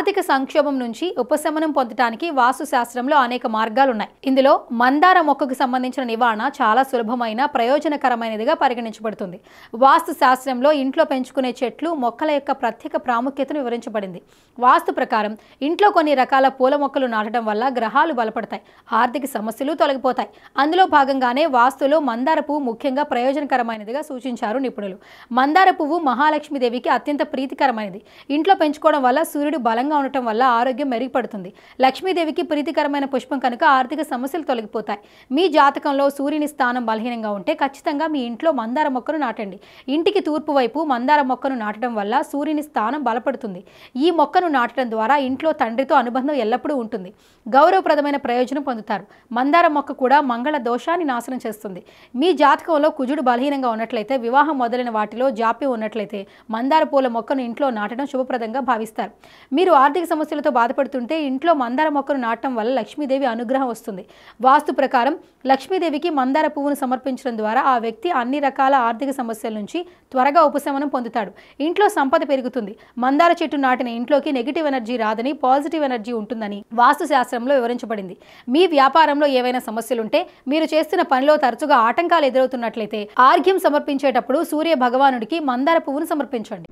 ఆర్థిక సంక్షోభం నుంచి ఉపశమనం పొందడానికి వాస్తు శాస్త్రంలో అనేక మార్గాలు ఉన్నాయి. ఇందులో మందార మొక్కకు సంబంధించిన నివారణ చాలా సులభమైన ప్రయోజనకరమైనదిగా పరిగణించబడుతుంది. వాస్తు శాస్త్రంలో ఇంట్లో పెంచుకునే చెట్లు మొక్కల యొక్క ప్రత్యేక ప్రాముఖ్యతను వివరించబడింది. వాస్తు ప్రకారం ఇంట్లో కొన్ని రకాల పూల మొక్కలు నాటడం వల్ల గ్రహాలు బలపడతాయి, ఆర్థిక సమస్యలు తొలగిపోతాయి. అందులో భాగంగానే వాస్తులో మందార పువ్వు ముఖ్యంగా ప్రయోజనకరమైనదిగా సూచించారు నిపుణులు. మందార పువ్వు మహాలక్ష్మీదేవికి అత్యంత ప్రీతికరమైనది. ఇంట్లో పెంచుకోవడం వల్ల సూర్యుడు బలంగా ఉండటం వల్ల ఆరోగ్యం మెరుగుపడుతుంది. లక్ష్మీదేవికి ప్రీతికరమైన పుష్పం కనుక ఆర్థిక సమస్యలు తొలగిపోతాయి. మీ జాతకంలో సూర్యుని స్థానం బలహీనంగా ఉంటే ఖచ్చితంగా మీ ఇంట్లో మందార మొక్కను నాటండి. ఇంటికి తూర్పు వైపు మందార మొక్కను నాటడం వల్ల సూర్యుని స్థానం బలపడుతుంది. ఈ మొక్కను నాటడం ద్వారా ఇంట్లో తండ్రితో అనుబంధం ఎల్లప్పుడూ ఉంటుంది. గౌరవప్రదమైన ప్రయోజనం పొందుతారు. మందార మొక్క కూడా మంగళ దోషాన్ని నాశనం చేస్తుంది. మీ జాతకంలో కుజుడు బలహీనంగా ఉన్నట్లయితే, వివాహం మొదలైన వాటిలో జాప్యం ఉన్నట్లయితే మందార పూల మొక్కను ఇంట్లో నాటడం శుభప్రదంగా భావిస్తారు. మీరు ఆర్థిక సమస్యలతో బాధపడుతుంటే ఇంట్లో మందార మొక్కను నాటడం వల్ల లక్ష్మీదేవి అనుగ్రహం వస్తుంది. వాస్తు ప్రకారం లక్ష్మీదేవికి మందార పువ్వును సమర్పించడం ద్వారా ఆ వ్యక్తి అన్ని రకాల ఆర్థిక సమస్యల నుంచి త్వరగా ఉపశమనం పొందుతాడు. ఇంట్లో సంపద పెరుగుతుంది. మందార చెట్టు నాటిన ఇంట్లోకి నెగిటివ్ ఎనర్జీ రాదని, పాజిటివ్ ఎనర్జీ ఉంటుందని వాస్తు శాస్త్రంలో వివరించబడింది. మీ వ్యాపారంలో ఏవైనా సమస్యలుంటే, మీరు చేస్తున్న పనిలో తరచుగా ఆటంకాలు ఎదురవుతున్నట్లయితే ఆర్ఘ్యం సమర్పించేటప్పుడు సూర్య భగవానుడికి మందార పువ్వును సమర్పించండి.